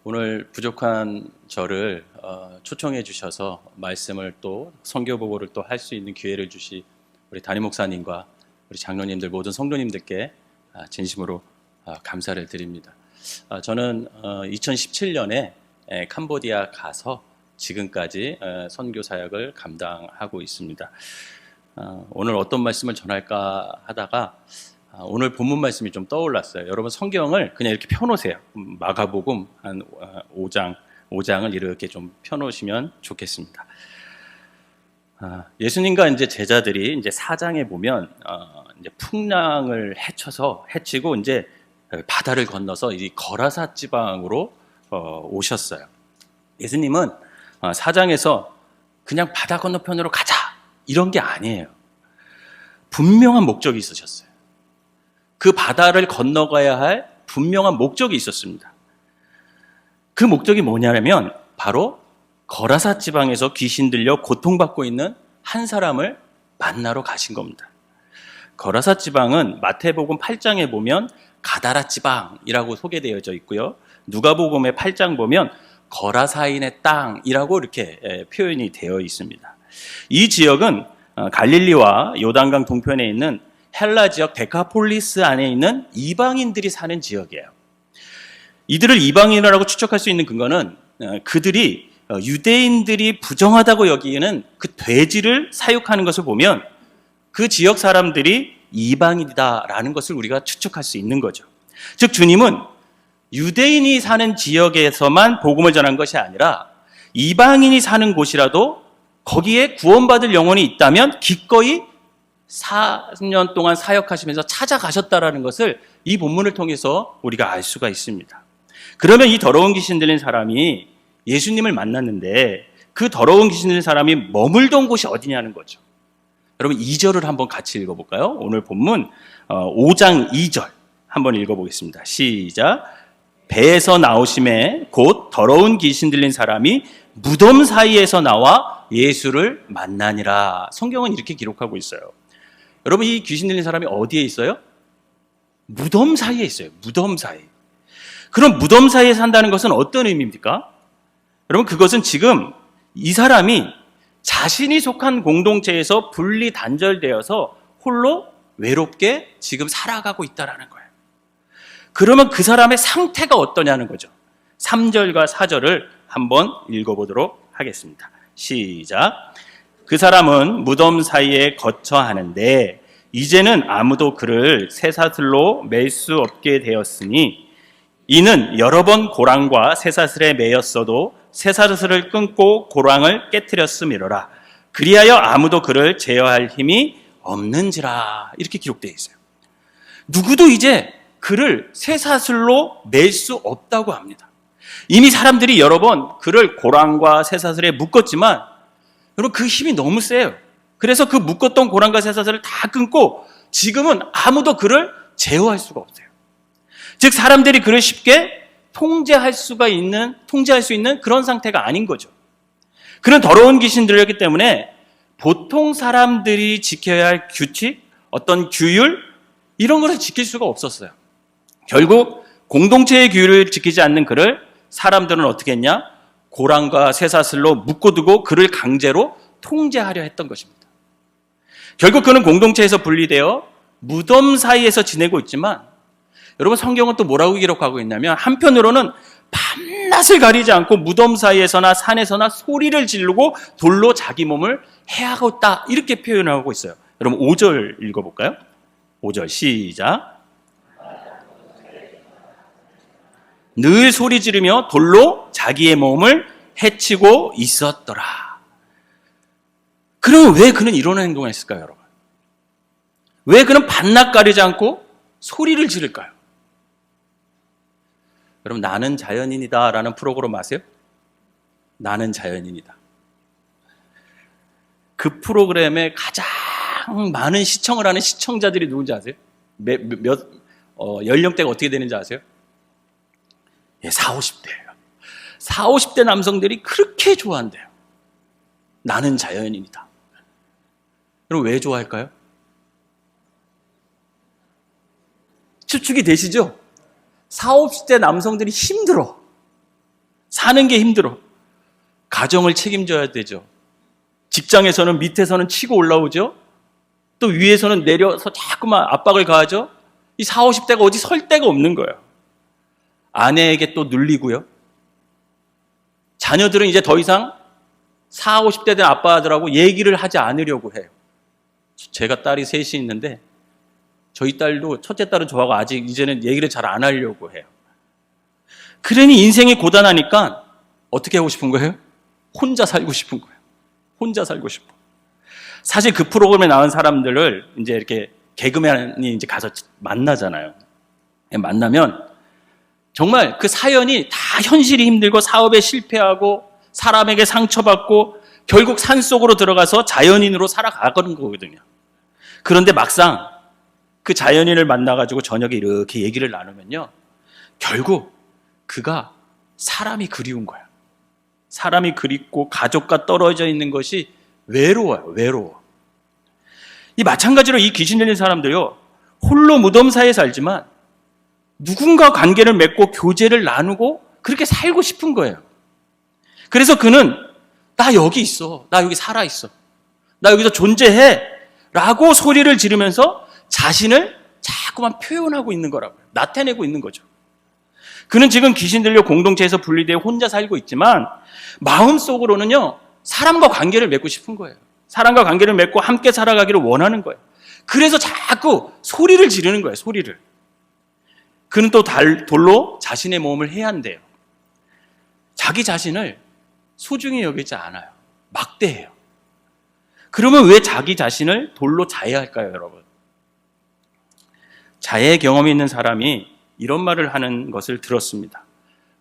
오늘 부족한 저를 초청해 주셔서 말씀을 또 선교 보고를 또 할 수 있는 기회를 주시 우리 담임 목사님과 우리 장로님들 모든 성도님들께 진심으로 감사를 드립니다. 저는 2017년에 캄보디아 가서 지금까지 선교 사역을 감당하고 있습니다. 오늘 어떤 말씀을 전할까 하다가 오늘 본문 말씀이 좀 떠올랐어요. 여러분 성경을 그냥 이렇게 펴놓으세요. 마가복음 한 5장을 이렇게 좀 펴놓으시면 좋겠습니다. 예수님과 이제 제자들이 이제 4장에 보면 이제 풍랑을 헤치고 이제 바다를 건너서 이 거라사 지방으로 오셨어요. 예수님은 4장에서 그냥 바다 건너편으로 가자 이런 게 아니에요. 분명한 목적이 있으셨어요. 그 바다를 건너가야 할 분명한 목적이 있었습니다. 그 목적이 뭐냐면 바로 거라사 지방에서 귀신 들려 고통받고 있는 한 사람을 만나러 가신 겁니다. 거라사 지방은 마태복음 8장에 보면 가다라 지방이라고 소개되어져 있고요. 누가복음의 8장 보면 거라사인의 땅이라고 이렇게 표현이 되어 있습니다. 이 지역은 갈릴리와 요단강 동편에 있는 헬라 지역 데카폴리스 안에 있는 이방인들이 사는 지역이에요. 이들을 이방인이라고 추측할 수 있는 근거는 그들이 유대인들이 부정하다고 여기는 그 돼지를 사육하는 것을 보면 그 지역 사람들이 이방인이다라는 것을 우리가 추측할 수 있는 거죠. 즉 주님은 유대인이 사는 지역에서만 복음을 전한 것이 아니라 이방인이 사는 곳이라도 거기에 구원받을 영혼이 있다면 기꺼이 4년 동안 사역하시면서 찾아가셨다라는 것을 이 본문을 통해서 우리가 알 수가 있습니다. 그러면 이 더러운 귀신 들린 사람이 예수님을 만났는데 그 더러운 귀신 들린 사람이 머물던 곳이 어디냐는 거죠. 여러분 2절을 한번 같이 읽어볼까요? 오늘 본문 5장 2절 한번 읽어보겠습니다. 시작. 배에서 나오심에 곧 더러운 귀신 들린 사람이 무덤 사이에서 나와 예수를 만나니라. 성경은 이렇게 기록하고 있어요. 여러분 이 귀신 들린 사람이 어디에 있어요? 무덤 사이에 있어요. 무덤 사이. 그럼 무덤 사이에 산다는 것은 어떤 의미입니까? 여러분 그것은 지금 이 사람이 자신이 속한 공동체에서 분리 단절되어서 홀로 외롭게 지금 살아가고 있다는 거예요. 그러면 그 사람의 상태가 어떠냐는 거죠. 3절과 4절을 한번 읽어보도록 하겠습니다. 시작. 그 사람은 무덤 사이에 거처 하는데 이제는 아무도 그를 쇠사슬로 맬 수 없게 되었으니 이는 여러 번 고랑과 쇠사슬에 매였어도 쇠사슬을 끊고 고랑을 깨트렸음이로라. 그리하여 아무도 그를 제어할 힘이 없는지라. 이렇게 기록되어 있어요. 누구도 이제 그를 쇠사슬로 맬 수 없다고 합니다. 이미 사람들이 여러 번 그를 고랑과 쇠사슬에 묶었지만 여러분 그 힘이 너무 세요. 그래서 그 묶었던 고랑과 쇠사슬을 다 끊고 지금은 아무도 그를 제어할 수가 없어요. 즉 사람들이 그를 쉽게 통제할 수 있는 그런 상태가 아닌 거죠. 그런 더러운 귀신들이었기 때문에 보통 사람들이 지켜야 할 규칙, 어떤 규율 이런 것을 지킬 수가 없었어요. 결국 공동체의 규율을 지키지 않는 그를 사람들은 어떻게 했냐? 고랑과 쇠사슬로 묶어두고 그를 강제로 통제하려 했던 것입니다. 결국 그는 공동체에서 분리되어 무덤 사이에서 지내고 있지만 여러분 성경은 또 뭐라고 기록하고 있냐면 한편으로는 밤낮을 가리지 않고 무덤 사이에서나 산에서나 소리를 지르고 돌로 자기 몸을 해하고 있다 이렇게 표현하고 있어요. 여러분 5절 읽어볼까요? 5절 시작. 늘 소리 지르며 돌로 자기의 몸을 해치고 있었더라. 그러면 왜 그는 이런 행동을 했을까요, 여러분? 왜 그는 밤낮 가리지 않고 소리를 지를까요? 여러분, 나는 자연인이다 라는 프로그램 아세요? 나는 자연인이다. 그 프로그램에 가장 많은 시청을 하는 시청자들이 누군지 아세요? 연령대가 어떻게 되는지 아세요? 40, 50대예요. 40, 50대 남성들이 그렇게 좋아한대요. 나는 자연인이다. 여러분 왜 좋아할까요? 추측이 되시죠? 40, 50대 남성들이 힘들어. 사는 게 힘들어. 가정을 책임져야 되죠. 직장에서는 밑에서는 치고 올라오죠. 또 위에서는 내려서 자꾸만 압박을 가하죠. 이 40, 50대가 어디 설 데가 없는 거예요. 아내에게 또 눌리고요. 자녀들은 이제 더 이상 40, 50대 된 아빠들하고 얘기를 하지 않으려고 해요. 제가 딸이 셋이 있는데 저희 딸도, 첫째 딸은 저하고 아직 이제는 얘기를 잘 안 하려고 해요. 그러니 인생이 고단하니까 어떻게 하고 싶은 거예요? 혼자 살고 싶은 거예요. 혼자 살고 싶어. 사실 그 프로그램에 나온 사람들을 이제 이렇게 개그맨이 이제 가서 만나잖아요. 만나면 정말 그 사연이 다 현실이 힘들고 사업에 실패하고 사람에게 상처받고 결국 산속으로 들어가서 자연인으로 살아가는 거거든요. 그런데 막상 그 자연인을 만나가지고 저녁에 이렇게 얘기를 나누면요, 결국 그가 사람이 그리운 거야. 사람이 그립고 가족과 떨어져 있는 것이 외로워요. 외로워. 이 마찬가지로 이 귀신 들린 사람들요, 홀로 무덤 사이에 살지만 누군가 관계를 맺고 교제를 나누고 그렇게 살고 싶은 거예요. 그래서 그는 나 여기 있어. 나 여기 살아있어. 나 여기서 존재해. 라고 소리를 지르면서 자신을 자꾸만 표현하고 있는 거라고요. 나타내고 있는 거죠. 그는 지금 귀신 들려 공동체에서 분리되어 혼자 살고 있지만 마음속으로는요, 사람과 관계를 맺고 싶은 거예요. 사람과 관계를 맺고 함께 살아가기를 원하는 거예요. 그래서 자꾸 소리를 지르는 거예요. 소리를. 그는 또 돌로 자신의 몸을 해야 한대요. 자기 자신을 소중히 여기지 않아요. 막대해요. 그러면 왜 자기 자신을 돌로 자해야 할까요, 여러분? 자해 경험이 있는 사람이 이런 말을 하는 것을 들었습니다.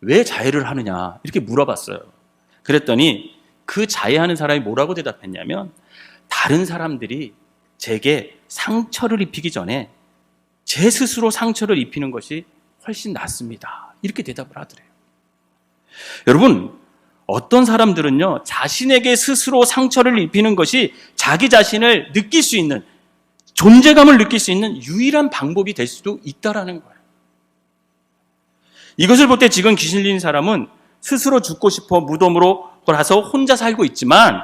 왜 자해를 하느냐? 이렇게 물어봤어요. 그랬더니 그 자해하는 사람이 뭐라고 대답했냐면, 다른 사람들이 제게 상처를 입히기 전에 제 스스로 상처를 입히는 것이 훨씬 낫습니다. 이렇게 대답을 하더래요. 여러분, 어떤 사람들은요, 자신에게 스스로 상처를 입히는 것이 자기 자신을 느낄 수 있는, 존재감을 느낄 수 있는 유일한 방법이 될 수도 있다라는 거예요. 이것을 볼 때 지금 귀신 들린 사람은 스스로 죽고 싶어 무덤으로 가서 혼자 살고 있지만,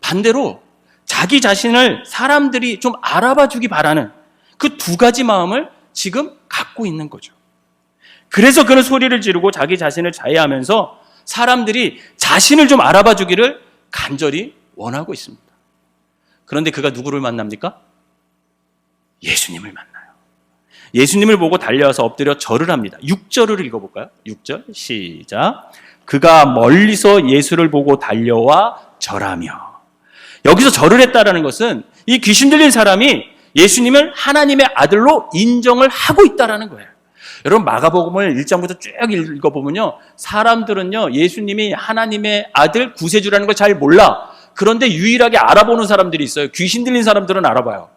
반대로 자기 자신을 사람들이 좀 알아봐 주기 바라는 그 두 가지 마음을 지금 갖고 있는 거죠. 그래서 그는 소리를 지르고 자기 자신을 자해하면서 사람들이 자신을 좀 알아봐 주기를 간절히 원하고 있습니다. 그런데 그가 누구를 만납니까? 예수님을 만나요. 예수님을 보고 달려와서 엎드려 절을 합니다. 6절을 읽어볼까요? 6절 시작. 그가 멀리서 예수를 보고 달려와 절하며. 여기서 절을 했다라는 것은 이 귀신 들린 사람이 예수님을 하나님의 아들로 인정을 하고 있다라는 거예요. 여러분, 마가복음을 1장부터 쭉 읽어보면요, 사람들은요, 예수님이 하나님의 아들 구세주라는 걸 잘 몰라. 그런데 유일하게 알아보는 사람들이 있어요. 귀신 들린 사람들은 알아봐요.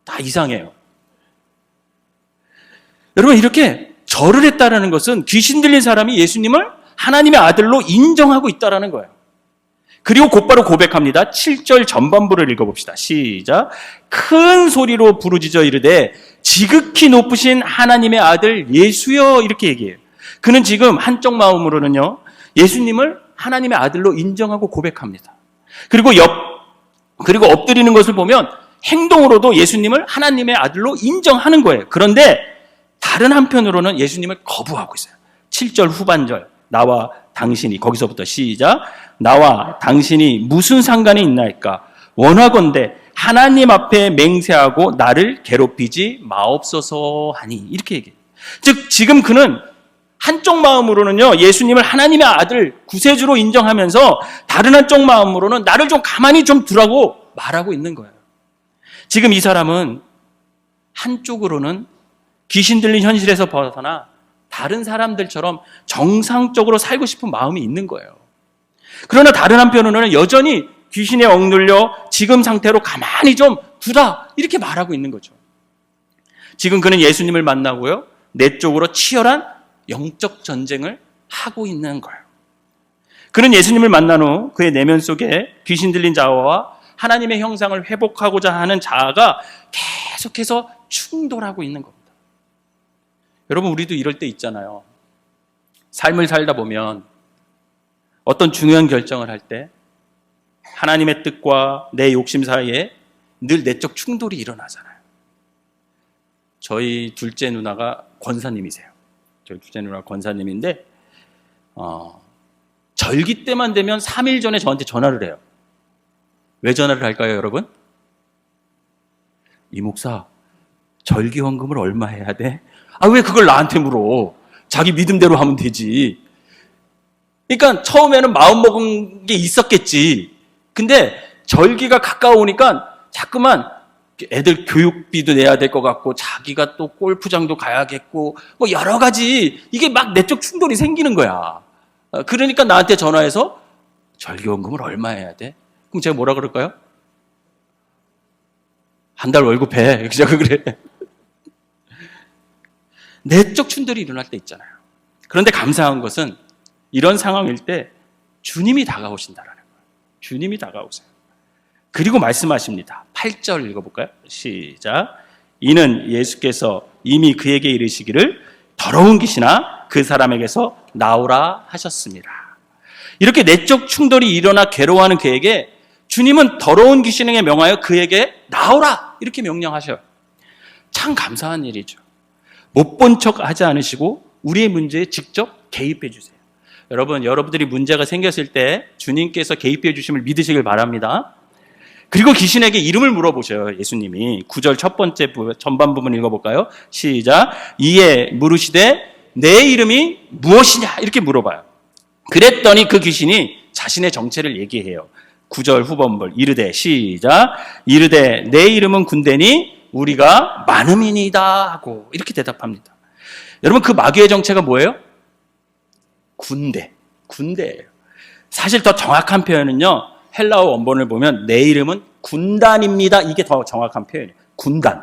다 이상해요. 여러분, 이렇게 절을 했다라는 것은 귀신 들린 사람이 예수님을 하나님의 아들로 인정하고 있다라는 거예요. 그리고 곧바로 고백합니다. 7절 전반부를 읽어봅시다. 시작. 큰 소리로 부르짖어 이르되 지극히 높으신 하나님의 아들 예수여, 이렇게 얘기해요. 그는 지금 한쪽 마음으로는요, 예수님을 하나님의 아들로 인정하고 고백합니다. 그리고 엎드리는 것을 보면 행동으로도 예수님을 하나님의 아들로 인정하는 거예요. 그런데 다른 한편으로는 예수님을 거부하고 있어요. 7절 후반절. 나와 당신이, 거기서부터 시작. 나와 당신이 무슨 상관이 있나이까? 원하건대 하나님 앞에 맹세하고 나를 괴롭히지 마옵소서 하니, 이렇게 얘기해요. 즉 지금 그는 한쪽 마음으로는요, 예수님을 하나님의 아들 구세주로 인정하면서 다른 한쪽 마음으로는 나를 좀 가만히 좀 두라고 말하고 있는 거예요. 지금 이 사람은 한쪽으로는 귀신 들린 현실에서 벗어나 다른 사람들처럼 정상적으로 살고 싶은 마음이 있는 거예요. 그러나 다른 한편으로는 여전히 귀신에 억눌려 지금 상태로 가만히 좀 두라, 이렇게 말하고 있는 거죠. 지금 그는 예수님을 만나고요, 내적으로 치열한 영적 전쟁을 하고 있는 거예요. 그는 예수님을 만난 후 그의 내면 속에 귀신 들린 자아와 하나님의 형상을 회복하고자 하는 자아가 계속해서 충돌하고 있는 겁니다. 여러분, 우리도 이럴 때 있잖아요. 삶을 살다 보면 어떤 중요한 결정을 할 때 하나님의 뜻과 내 욕심 사이에 늘 내적 충돌이 일어나잖아요. 저희 둘째 누나가 권사님이세요. 저희 둘째 누나가 권사님인데 절기 때만 되면 3일 전에 저한테 전화를 해요. 왜 전화를 할까요, 여러분? 이 목사, 절기 헌금을 얼마 해야 돼? 왜 그걸 나한테 물어? 자기 믿음대로 하면 되지. 그러니까 처음에는 마음먹은 게 있었겠지. 근데 절기가 가까우니까 자꾸만 애들 교육비도 내야 될 것 같고 자기가 또 골프장도 가야겠고 뭐 여러 가지 이게 막 내적 충돌이 생기는 거야. 그러니까 나한테 전화해서 절기원금을 얼마 해야 돼? 그럼 제가 뭐라 그럴까요? 한 달 월급 해. 제가 그래. 내적 충돌이 일어날 때 있잖아요. 그런데 감사한 것은 이런 상황일 때 주님이 다가오신다라는 거예요. 주님이 다가오세요. 그리고 말씀하십니다. 8절 읽어볼까요? 시작. 이는 예수께서 이미 그에게 이르시기를 더러운 귀신아 그 사람에게서 나오라 하셨습니다. 이렇게 내적 충돌이 일어나 괴로워하는 그에게 주님은 더러운 귀신에게 명하여 그에게 나오라 이렇게 명령하셔요. 참 감사한 일이죠. 못 본 척 하지 않으시고 우리의 문제에 직접 개입해 주세요. 여러분들이 문제가 생겼을 때 주님께서 개입해 주심을 믿으시길 바랍니다. 그리고 귀신에게 이름을 물어보셔요. 예수님이 9절 첫 번째 전반 부분 읽어볼까요? 시작. 이에 물으시되 내 이름이 무엇이냐 이렇게 물어봐요. 그랬더니 그 귀신이 자신의 정체를 얘기해요. 9절 후반부 이르되 시작. 이르되 내 이름은 군대니 우리가 많음이니이다 하고 이렇게 대답합니다. 여러분 그 마귀의 정체가 뭐예요? 군대예요. 사실 더 정확한 표현은요. 헬라어 원본을 보면 내 이름은 군단입니다. 이게 더 정확한 표현이에요. 군단.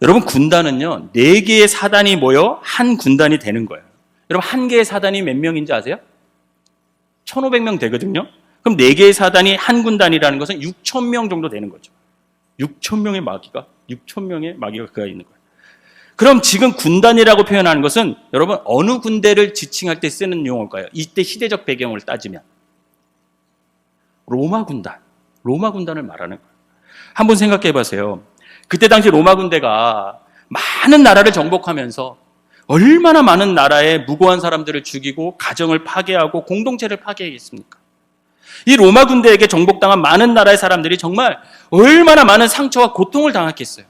여러분 군단은요. 4개의 사단이 모여 한 군단이 되는 거예요. 여러분 한 개의 사단이 몇 명인지 아세요? 1,500명 되거든요. 그럼 4개의 사단이 한 군단이라는 것은 6,000명 정도 되는 거죠. 6,000명의 마귀가 그가 있는 거예요. 그럼 지금 군단이라고 표현하는 것은 여러분 어느 군대를 지칭할 때 쓰는 용어일까요? 이때 시대적 배경을 따지면 로마 군단을 말하는 거예요. 한번 생각해 보세요. 그때 당시 로마 군대가 많은 나라를 정복하면서 얼마나 많은 나라의 무고한 사람들을 죽이고 가정을 파괴하고 공동체를 파괴했습니까? 이 로마 군대에게 정복당한 많은 나라의 사람들이 정말 얼마나 많은 상처와 고통을 당했겠어요.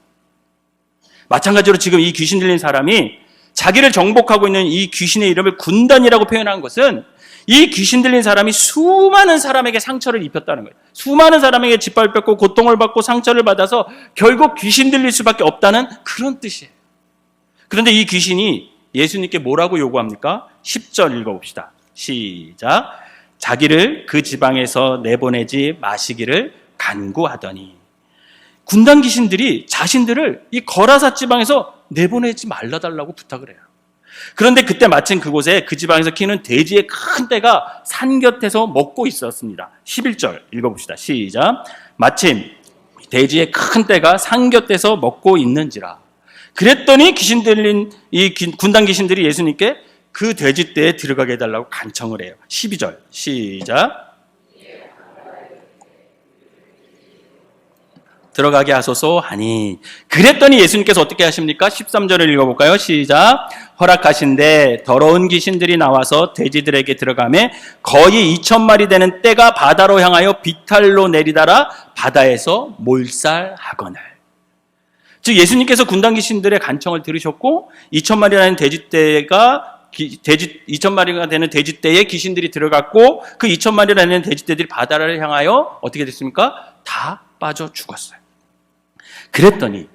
마찬가지로 지금 이 귀신 들린 사람이 자기를 정복하고 있는 이 귀신의 이름을 군단이라고 표현한 것은 이 귀신 들린 사람이 수많은 사람에게 상처를 입혔다는 거예요. 수많은 사람에게 짓밟혔고 고통을 받고 상처를 받아서 결국 귀신 들릴 수밖에 없다는 그런 뜻이에요. 그런데 이 귀신이 예수님께 뭐라고 요구합니까? 10절 읽어봅시다. 시작. 자기를 그 지방에서 내보내지 마시기를 간구하더니 군단 귀신들이 자신들을 이 거라사 지방에서 내보내지 말라달라고 부탁을 해요. 그런데 그때 마침 그곳에 그 지방에서 키우는 돼지의 큰 떼가 산 곁에서 먹고 있었습니다. 11절 읽어봅시다. 시작. 마침 돼지의 큰 떼가 산 곁에서 먹고 있는지라. 그랬더니 귀신 들린 이 군단 귀신들이 예수님께 그 돼지 떼에 들어가게 해달라고 간청을 해요. 12절 시작. 들어가게 하소서 하니 그랬더니 예수님께서 어떻게 하십니까? 13절을 읽어볼까요? 시작. 허락하신데 더러운 귀신들이 나와서 돼지들에게 들어가매 거의 2,000마리 되는 떼가 바다로 향하여 비탈로 내리달아 바다에서 몰살하거늘. 즉 예수님께서 군단 귀신들의 간청을 들으셨고 2,000마리라는 돼지떼가 2,000마리가 되는 돼지떼에 귀신들이 들어갔고 그 2,000마리라는 돼지떼들이 바다를 향하여 어떻게 됐습니까? 다 빠져 죽었어요. 그랬더니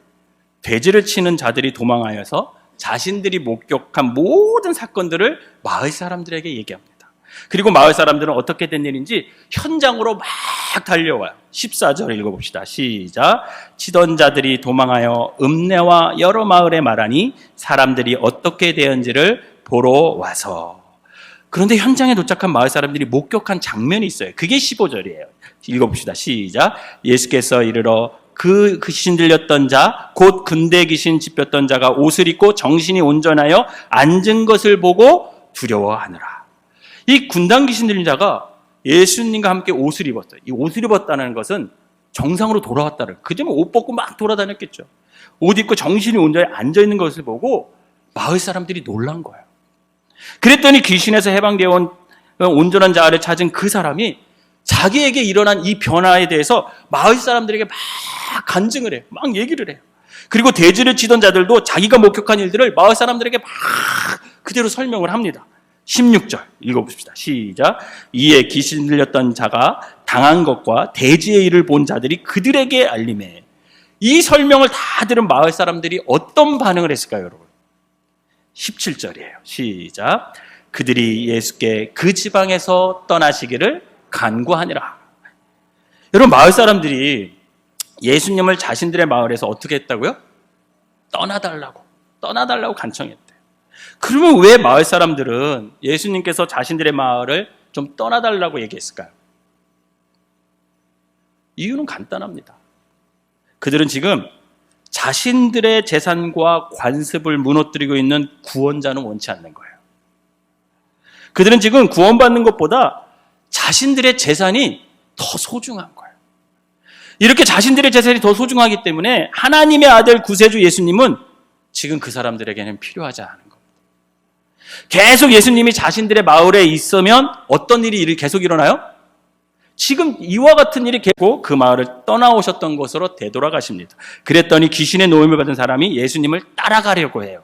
돼지를 치는 자들이 도망하여서 자신들이 목격한 모든 사건들을 마을 사람들에게 얘기합니다. 그리고 마을 사람들은 어떻게 된 일인지 현장으로 막 달려와요. 14절 읽어봅시다. 시작. 치던 자들이 도망하여 읍내와 여러 마을에 말하니 사람들이 어떻게 되었는지를 보러 와서. 그런데 현장에 도착한 마을 사람들이 목격한 장면이 있어요. 그게 15절이에요. 읽어봅시다. 시작. 예수께서 이르러 그 귀신 들렸던 자, 곧 군대 귀신 짚혔던 자가 옷을 입고 정신이 온전하여 앉은 것을 보고 두려워하느라. 이 군당 귀신 들린 자가 예수님과 함께 옷을 입었어요. 이 옷을 입었다는 것은 정상으로 돌아왔다는, 그전에 옷 벗고 막 돌아다녔겠죠. 옷 입고 정신이 온전히 앉아있는 것을 보고 마을 사람들이 놀란 거예요. 그랬더니 귀신에서 해방되어 온 온전한 자아를 찾은 그 사람이 자기에게 일어난 이 변화에 대해서 마을 사람들에게 막 간증을 해요. 막 얘기를 해요. 그리고 대지를 치던 자들도 자기가 목격한 일들을 마을 사람들에게 막 그대로 설명을 합니다. 16절 읽어봅시다. 시작. 이에 귀신 들렸던 자가 당한 것과 대지의 일을 본 자들이 그들에게 알림해. 이 설명을 다 들은 마을 사람들이 어떤 반응을 했을까요, 여러분? 17절이에요. 시작. 그들이 예수께 그 지방에서 떠나시기를 간구하니라. 여러분, 마을 사람들이 예수님을 자신들의 마을에서 어떻게 했다고요? 떠나달라고 간청했대요. 그러면 왜 마을 사람들은 예수님께서 자신들의 마을을 좀 떠나달라고 얘기했을까요? 이유는 간단합니다. 그들은 지금 자신들의 재산과 관습을 무너뜨리고 있는 구원자는 원치 않는 거예요. 그들은 지금 구원받는 것보다 자신들의 재산이 더 소중한 거예요. 이렇게 자신들의 재산이 더 소중하기 때문에 하나님의 아들 구세주 예수님은 지금 그 사람들에게는 필요하지 않은 겁니다. 계속 예수님이 자신들의 마을에 있으면 어떤 일이 계속 일어나요? 지금 이와 같은 일이 계속 그 마을을 떠나오셨던 것으로 되돌아가십니다. 그랬더니 귀신의 노임을 받은 사람이 예수님을 따라가려고 해요.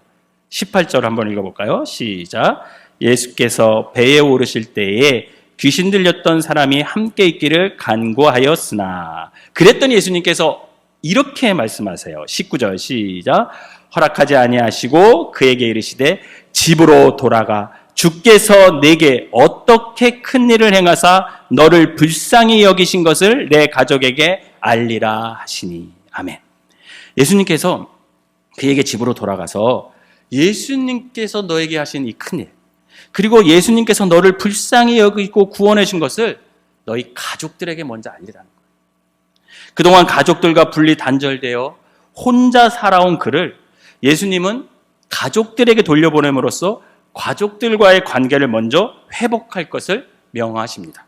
18절 한번 읽어볼까요? 시작. 예수께서 배에 오르실 때에 귀신 들렸던 사람이 함께 있기를 간구하였으나, 그랬더니 예수님께서 이렇게 말씀하세요. 19절 시작. 허락하지 아니하시고 그에게 이르시되 집으로 돌아가 주께서 내게 어떻게 큰 일을 행하사 너를 불쌍히 여기신 것을 내 가족에게 알리라 하시니. 아멘. 예수님께서 그에게 집으로 돌아가서 예수님께서 너에게 하신 이 큰 일, 그리고 예수님께서 너를 불쌍히 여기고 구원해 준 것을 너희 가족들에게 먼저 알리라는 거예요. 그동안 가족들과 분리 단절되어 혼자 살아온 그를 예수님은 가족들에게 돌려보냄으로써 가족들과의 관계를 먼저 회복할 것을 명하십니다.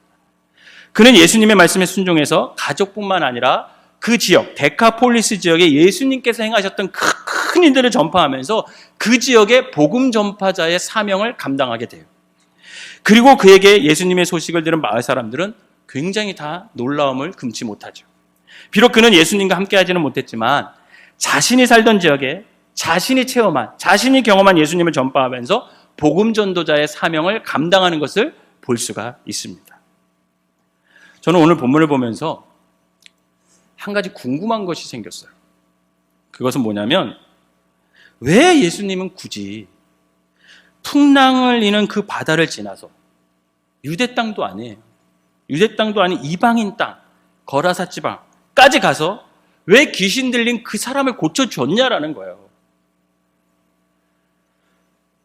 그는 예수님의 말씀에 순종해서 가족뿐만 아니라 그 지역, 데카폴리스 지역에 예수님께서 행하셨던 큰 일들을 전파하면서 그 지역의 복음 전파자의 사명을 감당하게 돼요. 그리고 그에게 예수님의 소식을 들은 마을 사람들은 굉장히 다 놀라움을 금치 못하죠. 비록 그는 예수님과 함께하지는 못했지만 자신이 살던 지역에 자신이 체험한, 자신이 경험한 예수님을 전파하면서 복음 전도자의 사명을 감당하는 것을 볼 수가 있습니다. 저는 오늘 본문을 보면서 한 가지 궁금한 것이 생겼어요. 그것은 뭐냐면, 왜 예수님은 굳이 풍랑을 이는 그 바다를 지나서 유대 땅도 아니에요. 유대 땅도 아닌 이방인 땅, 거라사 지방까지 가서 왜 귀신 들린 그 사람을 고쳐줬냐라는 거예요.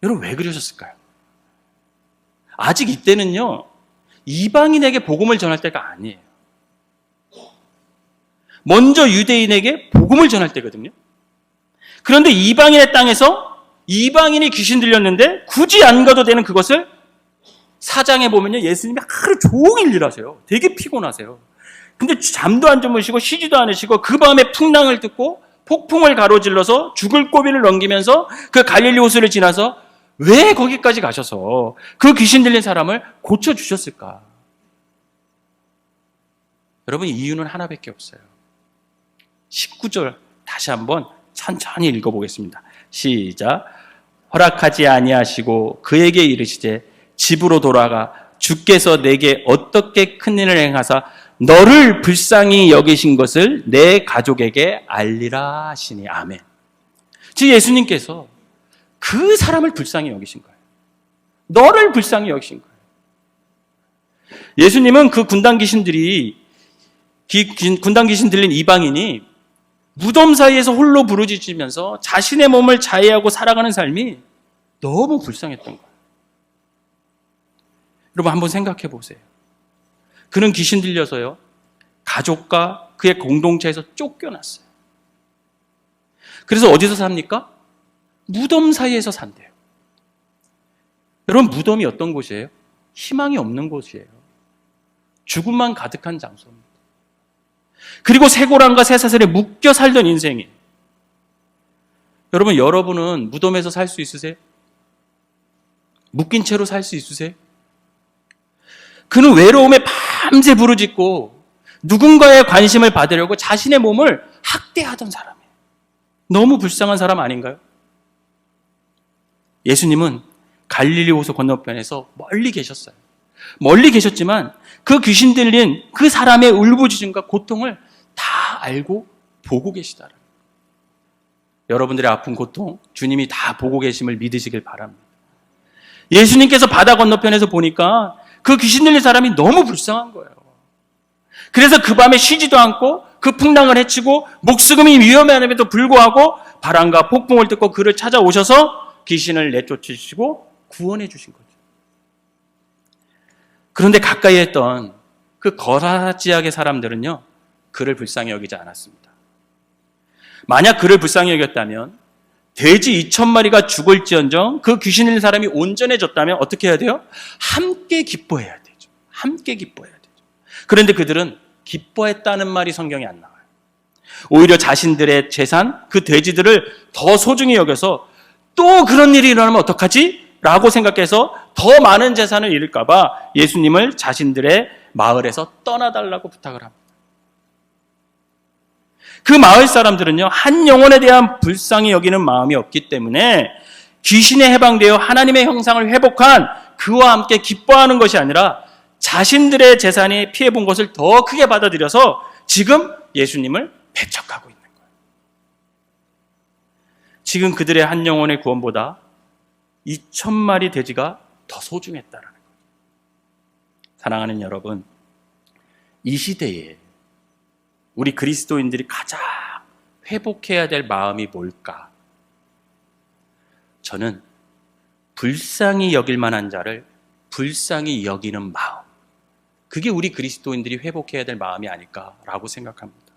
여러분, 왜 그러셨을까요? 아직 이때는요, 이방인에게 복음을 전할 때가 아니에요. 먼저 유대인에게 복음을 전할 때거든요. 그런데 이방인의 땅에서 이방인이 귀신 들렸는데 굳이 안 가도 되는 그것을 4장에 보면요, 예수님이 하루 종일 일하세요. 되게 피곤하세요. 근데 잠도 안 주무시고 쉬지도 않으시고 그 밤에 풍랑을 듣고 폭풍을 가로질러서 죽을 고비를 넘기면서 그 갈릴리 호수를 지나서 왜 거기까지 가셔서 그 귀신 들린 사람을 고쳐주셨을까? 여러분, 이유는 하나밖에 없어요. 19절 다시 한번 천천히 읽어보겠습니다. 시작. 허락하지 아니하시고 그에게 이르시되 집으로 돌아가 주께서 내게 어떻게 큰 일을 행하사 너를 불쌍히 여기신 것을 내 가족에게 알리라 하시니. 아멘. 즉 예수님께서 그 사람을 불쌍히 여기신 거예요. 너를 불쌍히 여기신 거예요. 예수님은 그 군당 귀신 들린 이방인이 무덤 사이에서 홀로 부르짖으면서 자신의 몸을 자해하고 살아가는 삶이 너무 불쌍했던 거예요. 여러분, 한번 생각해 보세요. 그는 귀신 들려서요, 가족과 그의 공동체에서 쫓겨났어요. 그래서 어디서 삽니까? 무덤 사이에서 산대요. 여러분, 무덤이 어떤 곳이에요? 희망이 없는 곳이에요. 죽음만 가득한 장소입니다. 그리고 쇠고랑과 쇠사슬에 묶여 살던 인생이, 여러분은 무덤에서 살 수 있으세요? 묶인 채로 살 수 있으세요? 그는 외로움에 밤새 부르짖고 누군가의 관심을 받으려고 자신의 몸을 학대하던 사람이에요. 너무 불쌍한 사람 아닌가요? 예수님은 갈릴리 호수 건너편에서 멀리 계셨어요. 멀리 계셨지만 그 귀신 들린 그 사람의 울부짖음과 고통을 다 알고 보고 계시다라. 여러분들의 아픈 고통, 주님이 다 보고 계심을 믿으시길 바랍니다. 예수님께서 바다 건너편에서 보니까 그 귀신 들린 사람이 너무 불쌍한 거예요. 그래서 그 밤에 쉬지도 않고 그 풍랑을 헤치고 목숨이 위험함에도 불구하고 바람과 폭풍을 뜯고 그를 찾아오셔서 귀신을 내쫓으시고 구원해 주신 거죠. 그런데 가까이 했던 그 거라사 지역의 사람들은요, 그를 불쌍히 여기지 않았습니다. 만약 그를 불쌍히 여겼다면 돼지 2,000마리가 죽을지언정 그 귀신 들린 사람이 온전해졌다면 어떻게 해야 돼요? 함께 기뻐해야 되죠. 함께 기뻐해야 되죠. 그런데 그들은 기뻐했다는 말이 성경에 안 나와요. 오히려 자신들의 재산, 그 돼지들을 더 소중히 여겨서 또 그런 일이 일어나면 어떡하지? 라고 생각해서 더 많은 재산을 잃을까 봐 예수님을 자신들의 마을에서 떠나달라고 부탁을 합니다. 그 마을 사람들은요, 한 영혼에 대한 불쌍히 여기는 마음이 없기 때문에 귀신에 해방되어 하나님의 형상을 회복한 그와 함께 기뻐하는 것이 아니라 자신들의 재산이 피해본 것을 더 크게 받아들여서 지금 예수님을 배척하고 있는 거예요. 지금 그들의 한 영혼의 구원보다 2,000마리 돼지가 더 소중했다라는 거예요. 사랑하는 여러분, 이 시대에 우리 그리스도인들이 가장 회복해야 될 마음이 뭘까? 저는 불쌍히 여길 만한 자를 불쌍히 여기는 마음, 그게 우리 그리스도인들이 회복해야 될 마음이 아닐까라고 생각합니다.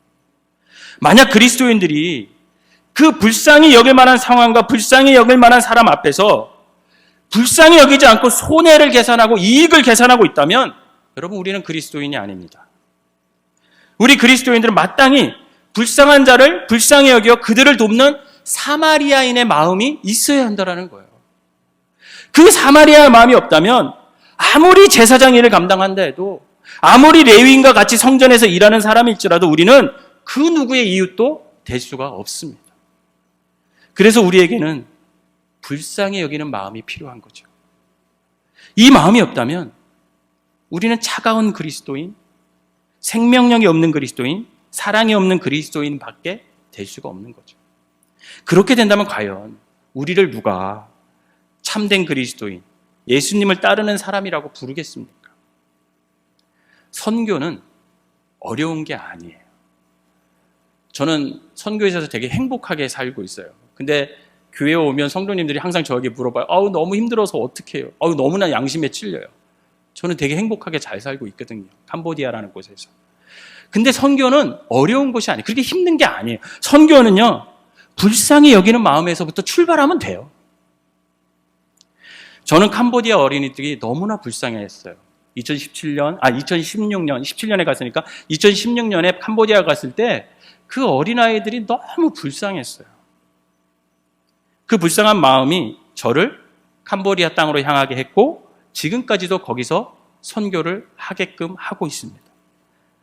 만약 그리스도인들이 그 불쌍히 여길 만한 상황과 불쌍히 여길 만한 사람 앞에서 불쌍히 여기지 않고 손해를 계산하고 이익을 계산하고 있다면 여러분, 우리는 그리스도인이 아닙니다. 우리 그리스도인들은 마땅히 불쌍한 자를 불쌍히 여겨 그들을 돕는 사마리아인의 마음이 있어야 한다는 거예요. 그 사마리아의 마음이 없다면 아무리 제사장 일을 감당한다 해도, 아무리 레위인과 같이 성전에서 일하는 사람일지라도 우리는 그 누구의 이웃도 될 수가 없습니다. 그래서 우리에게는 불쌍히 여기는 마음이 필요한 거죠. 이 마음이 없다면 우리는 차가운 그리스도인, 생명력이 없는 그리스도인, 사랑이 없는 그리스도인 밖에 될 수가 없는 거죠. 그렇게 된다면 과연 우리를 누가 참된 그리스도인, 예수님을 따르는 사람이라고 부르겠습니까? 선교는 어려운 게 아니에요. 저는 선교에 있어서 되게 행복하게 살고 있어요. 근데 교회에 오면 성도님들이 항상 저에게 물어봐요. 아우, 너무 힘들어서 어떻게 해요? 아우, 너무나 양심에 찔려요. 저는 되게 행복하게 잘 살고 있거든요. 캄보디아라는 곳에서. 근데 선교는 어려운 것이 아니에요. 그렇게 힘든 게 아니에요. 선교는요, 불쌍히 여기는 마음에서부터 출발하면 돼요. 저는 캄보디아 어린이들이 너무나 불쌍해했어요. 17년에 갔으니까 2016년에 캄보디아 갔을 때 그 어린아이들이 너무 불쌍했어요. 그 불쌍한 마음이 저를 캄보디아 땅으로 향하게 했고 지금까지도 거기서 선교를 하게끔 하고 있습니다.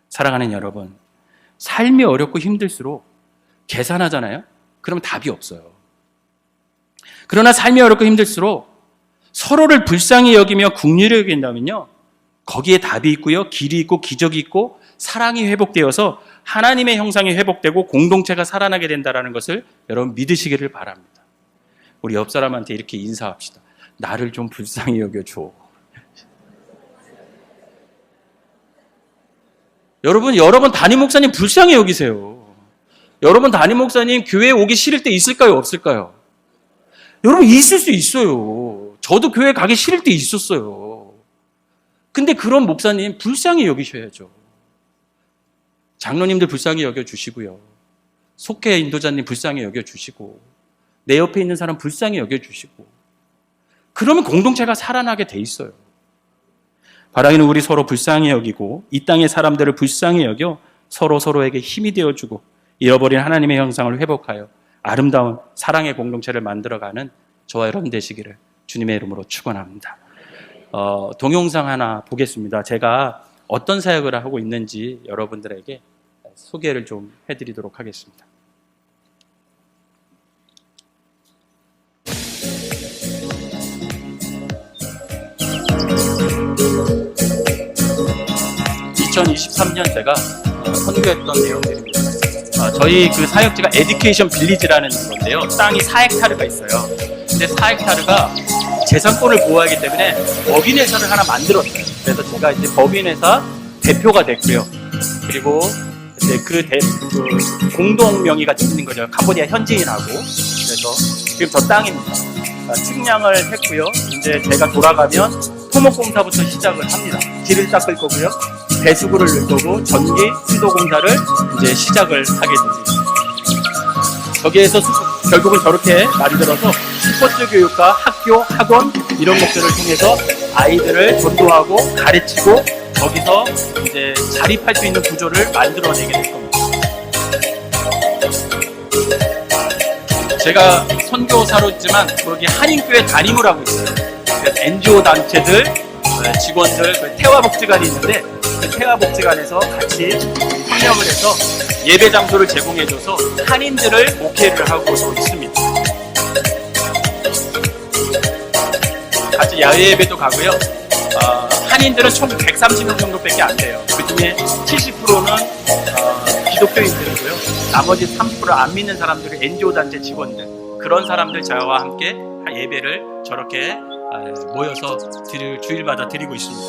사랑하는 여러분, 삶이 어렵고 힘들수록 계산하잖아요? 그러면 답이 없어요. 그러나 삶이 어렵고 힘들수록 서로를 불쌍히 여기며 긍휼히 여긴다면요, 거기에 답이 있고요, 길이 있고 기적이 있고 사랑이 회복되어서 하나님의 형상이 회복되고 공동체가 살아나게 된다는 것을 여러분 믿으시기를 바랍니다. 우리 옆 사람한테 이렇게 인사합시다. 나를 좀 불쌍히 여겨줘. 여러분 담임 목사님 불쌍히 여기세요. 여러분 담임 목사님 교회에 오기 싫을 때 있을까요, 없을까요? 여러분 있을 수 있어요. 저도 교회 가기 싫을 때 있었어요. 근데 그런 목사님 불쌍히 여기셔야죠. 장로님들 불쌍히 여겨주시고요. 속회 인도자님 불쌍히 여겨주시고, 내 옆에 있는 사람 불쌍히 여겨주시고, 그러면 공동체가 살아나게 돼 있어요. 바라기는 우리 서로 불쌍히 여기고 이 땅의 사람들을 불쌍히 여겨 서로에게 힘이 되어주고 잃어버린 하나님의 형상을 회복하여 아름다운 사랑의 공동체를 만들어가는 저와 여러분 되시기를 주님의 이름으로 축원합니다. 동영상 하나 보겠습니다. 제가 어떤 사역을 하고 있는지 여러분들에게 소개를 좀 해드리도록 하겠습니다. (2023년) 제가 선교했던 내용들입니다. 저희 그 사역지가 에듀케이션 빌리지라는 건데요. 땅이 4헥타르가 있어요. 근데 4헥타르가 재산권을 보호하기 때문에 법인회사를 하나 만들었어요. 그래서 제가 이제 법인회사 대표가 됐고요. 그리고 이제 그 공동 명의가 있는 거죠. 캄보디아 현지인하고. 그래서 지금 저 땅입니다. 측량을 했고요. 이제 제가 돌아가면 토목공사부터 시작을 합니다. 길을 닦을 거고요. 배수구를 넣을 거고 전기, 수도공사를 이제 시작을 하게 됩니다. 저기에서 결국은 저렇게 만들어서 스포츠 교육과 학교, 학원 이런 것들을 통해서 아이들을 전도하고 가르치고 거기서 이제 자립할 수 있는 구조를 만들어내게 될 겁니다. 제가 선교사로지만 거기 한인교회 담임을 하고 있어요. 그래서 NGO 단체들, 직원들, 태화복지관이 있는데 그 태화복지관에서 같이 협력을 해서 예배 장소를 제공해줘서 한인들을 목회를 하고 있습니다. 같이 야외 예배도 가고요. 한인들은 총 130명 정도밖에 안 돼요. 그 중에 70%는 기독교인들이고요. 나머지 30%는 안 믿는 사람들은 NGO 단체 직원들, 그런 사람들 저와 함께 예배를 저렇게 모여서 주일마다 드리고 있습니다.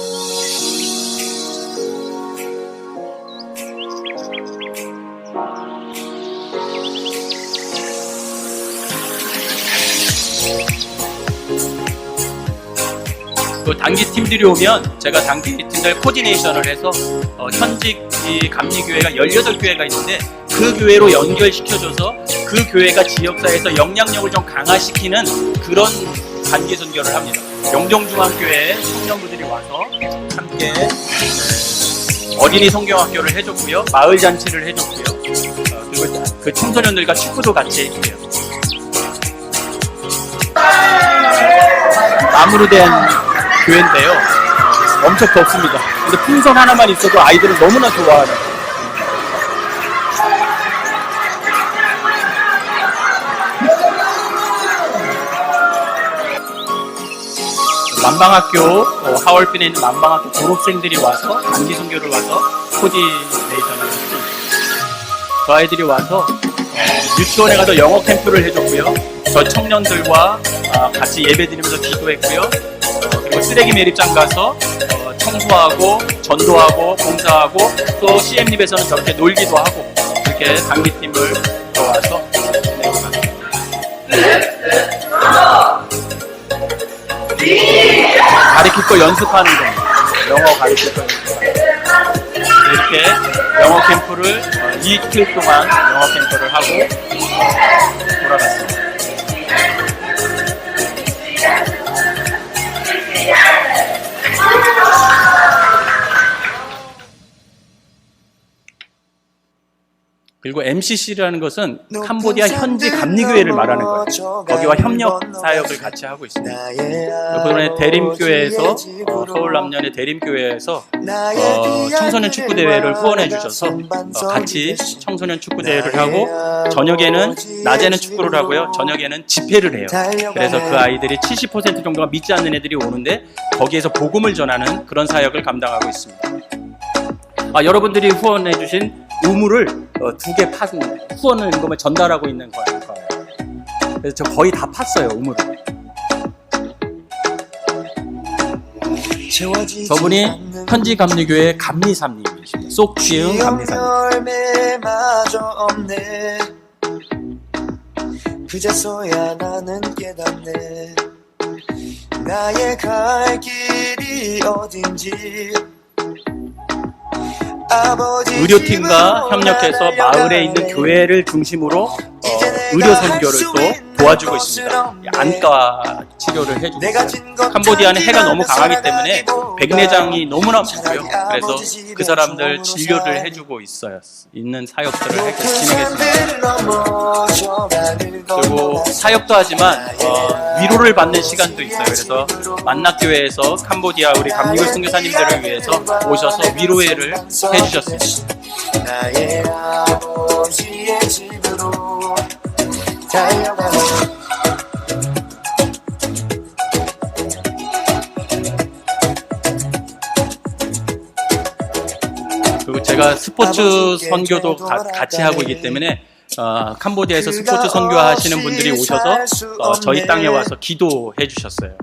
또 단기팀들이 오면 제가 단기팀들 코디네이션을 해서 현직 감리교회가 18교회가 있는데 그 교회로 연결시켜줘서 그 교회가 지역사회에서 영향력을 좀 강화시키는 그런 단기 선교를 합니다. 영종중앙교회 청년부들이 와서 함께 어린이 성경학교를 해줬고요. 마을잔치를 해줬고요. 그리고 그 청소년들과 축구도 같이 해요. 나무로 된 교회인데요. 엄청 덥습니다. 근데 풍선 하나만 있어도 아이들은 너무나 좋아하는. 만방학교, 하얼빈에 있는 만방학교 졸업생들이 와서 단기 선교를 와서 코디네이션을 했습니다. 그 아이들이 와서 유치원에 가서 영어 캠프를 해줬고요. 저 청년들과 같이 예배드리면서 기도했고요. 그리고 쓰레기 매립장 가서 청소하고 전도하고 봉사하고 또 CM립에서는 저렇게 놀기도 하고 이렇게 단기팀을 와서 가르칠 거 연습하는 겁니다. 영어 가르칠 거 연습하는 이렇게 영어 캠프를 2일 동안 영어 캠프를 하고 돌아갔습니다. 그리고 MCC라는 것은 캄보디아 현지 감리교회를 말하는 거예요. 거기와 협력 사역을 같이 하고 있습니다. 이번에 대림교회에서 서울 남년의 대림교회에서 청소년 축구 대회를 후원해 주셔서 같이 청소년 축구 대회를 하고 저녁에는 낮에는 축구를 하고요. 저녁에는 집회를 해요. 그래서 그 아이들이 70% 정도가 믿지 않는 애들이 오는데 거기에서 복음을 전하는 그런 사역을 감당하고 있습니다. 여러분들이 후원해 주신 우물을 2개 후원을 임금을 전달하고 있는 거예요. 그래서 저 거의 다 팠어요, 우물을. 저분이 현지 감리교회 감리사님이십니다. 쏙지응 감리사님. 그제서야 나는 깨닫네 나의 갈 길이 어딘지 의료팀과 협력해서 마을에 있는 교회를 중심으로 의료 선교를 또 도와주고 있습니다. 안과 치료를 해주고 있어요. 캄보디아는 해가 너무 강하기 때문에 백내장이 너무나 많고요. 그래서 그 사람들 진료를 해주고 있는 사역들을 진행했습니다. 그리고 사역도 하지만 위로를 받는 시간도 있어요. 그래서 만낙교회에서 캄보디아 우리 감리교 선교사님들을 위해서 오셔서 위로회를 해주셨습니다. 나의 아버지의 집으로 달려가는 그리고 제가 스포츠 선교도 같이 하고 있기 때문에 캄보디아에서 스포츠 선교하시는 분들이 오셔서 저희 땅에 와서 기도해 주셨어요.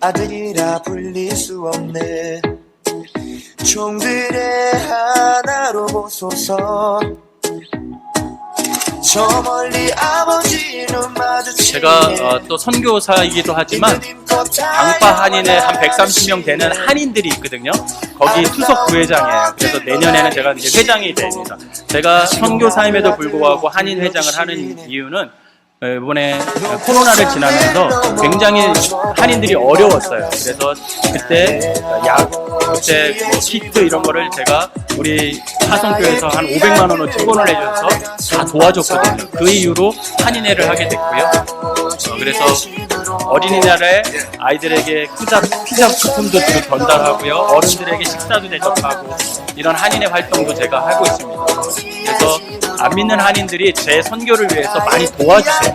아들이라 불릴 수 없는 종들의 하나로 보소서. 저 멀리 아버지 눈 마주치네. 제가 또 선교사이기도 하지만 강파 한인에 한 130명 되는 한인들이 있거든요. 거기 수석 부회장이에요. 그래서 내년에는 제가 이제 회장이 됩니다. 제가 선교사임에도 불구하고 한인 회장을 하는 이유는 이번에 코로나를 지나면서 굉장히 한인들이 어려웠어요. 그래서 그때 그때 뭐 키트 이런 거를 제가 우리 화성교에서 한 500만 원을 지원을 해줘서 다 도와줬거든요. 그 이후로 한인회를 하게 됐고요. 그래서 어린이날에 아이들에게 피자 쿠폰도 전달하고요. 어른들에게 식사도 대접하고 이런 한인회 활동도 제가 하고 있습니다. 그래서 안 믿는 한인들이 제 선교를 위해서 많이 도와주세요.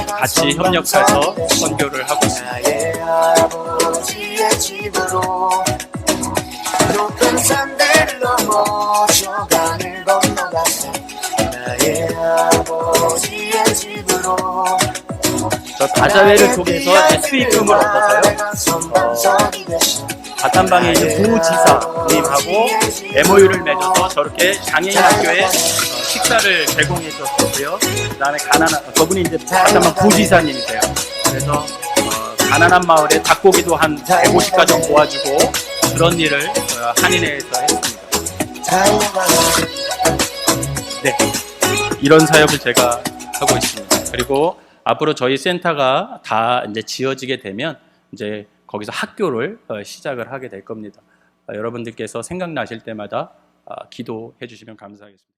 같이 협력해서 선교를 하고 있습니다. 높은 산들 넘어 저 강을 건너갔어. 나의 아버지의 집으로. 저 다자회를 통해서 수익금을 얻어서요. 바탄방에 있는 부지사님하고 MOU를 맺어서 저렇게 장애인 학교에 식사를 제공해 줬고요. 그다음에 저분이 이제 바탄방 부지사님이세요. 그래서 가난한 마을에 닭고기도 한 150가정 도와주고 그런 일을 한인회에서 했습니다. 네, 이런 사역을 제가 하고 있습니다. 그리고 앞으로 저희 센터가 다 이제 지어지게 되면 이제 거기서 학교를 시작을 하게 될 겁니다. 여러분들께서 생각나실 때마다 기도해 주시면 감사하겠습니다.